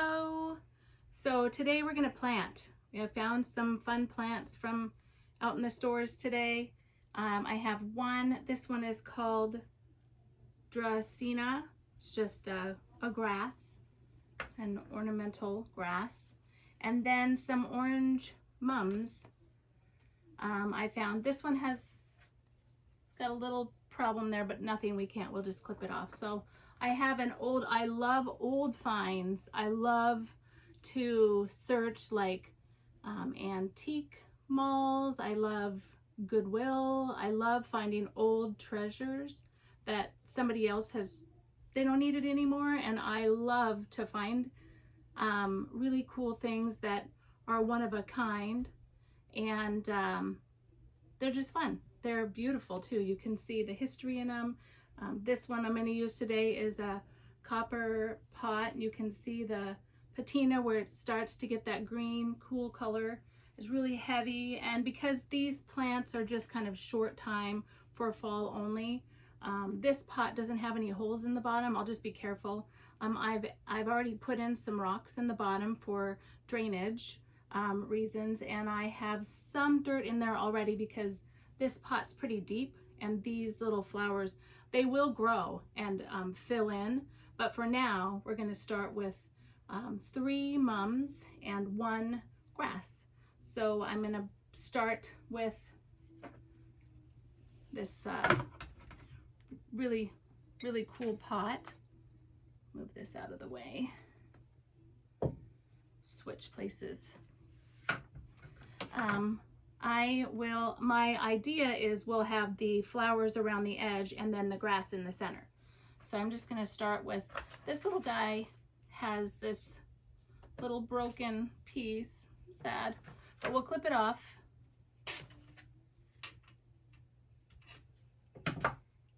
Hello! So today we're going to plant. We have found some fun plants from out in the stores today. I have one. This one is called Dracena. It's just a grass, an ornamental grass. And then some orange mums. I found this one has got a little problem there, but nothing we'll just clip it off. So I have I love old finds. I love to search like antique malls. I love Goodwill. I love finding old treasures that somebody else they don't need it anymore. And I love to find really cool things that are one of a kind. And they're just fun. They're beautiful too. You can see the history in them. This one I'm going to use today is a copper pot. You can see the patina where it starts to get that green, cool color. It's really heavy, and because these plants are just kind of short time for fall only, this pot doesn't have any holes in the bottom. I'll just be careful. I've already put in some rocks in the bottom for drainage reasons, and I have some dirt in there already because this pot's pretty deep, and these little flowers, they will grow and fill in. But for now, we're going to start with 3 mums and 1 grass. So I'm going to start with this really cool pot. Move this out of the way. Switch places. My idea is we'll have the flowers around the edge and then the grass in the center. So I'm just going to start with this little guy. Has this little broken piece. Sad, but we'll clip it off.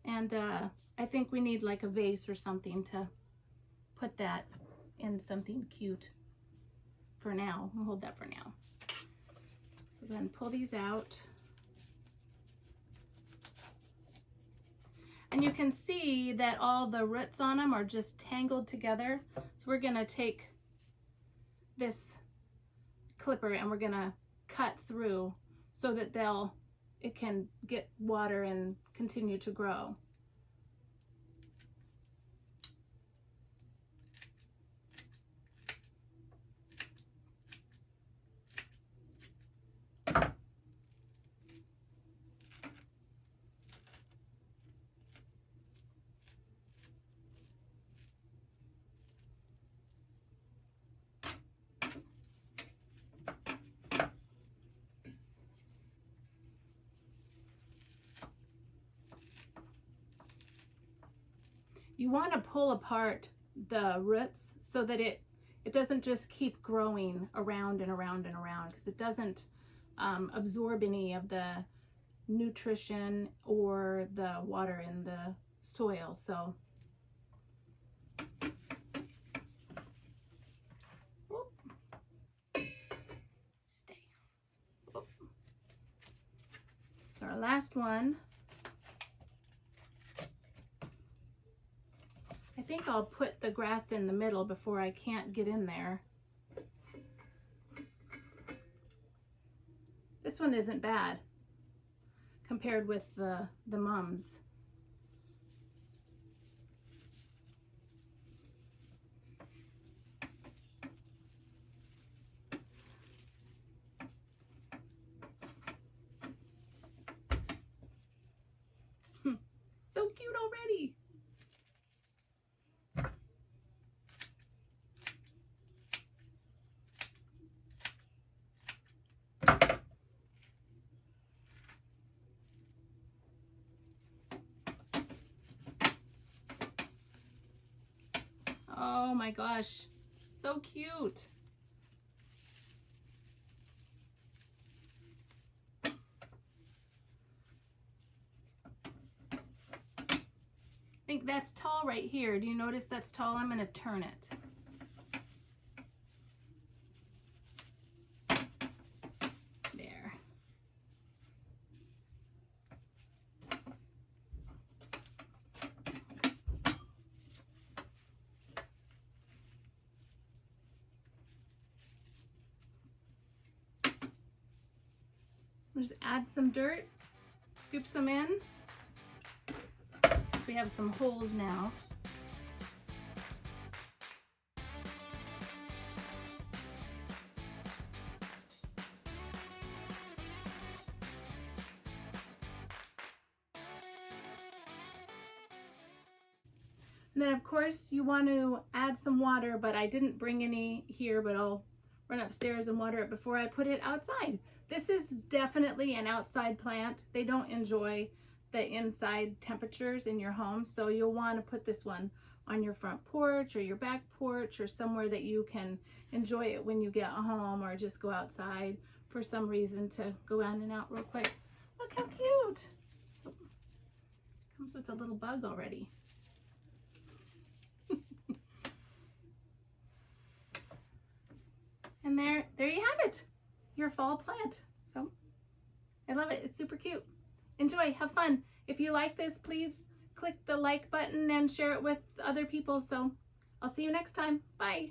And I think we need like a vase or something to put that in something cute for now. We'll hold that for now. So go ahead and pull these out. And you can see that all the roots on them are just tangled together. So we're gonna take this clipper and we're gonna cut through so that it can get water and continue to grow. You want to pull apart the roots so that it doesn't just keep growing around and around and around, because it doesn't absorb any of the nutrition or the water in the soil. So stay. So our last one. I think I'll put the grass in the middle before I can't get in there. This one isn't bad compared with the mums. So cute already. Oh my gosh, so cute. I think that's tall right here. Do you notice that's tall? I'm going to turn it. There. We'll just add some dirt, scoop some in. So we have some holes now. And then of course you want to add some water, but I didn't bring any here, but I'll run upstairs and water it before I put it outside. This is definitely an outside plant. They don't enjoy the inside temperatures in your home, so you'll want to put this one on your front porch or your back porch or somewhere that you can enjoy it when you get home, or just go outside for some reason to go in and out real quick. Look how cute. Comes with a little bug already. And there you have it, your fall plant. So I love it. It's super cute. Enjoy, have fun. If you like this, please click the like button and share it with other people. So I'll see you next time. Bye.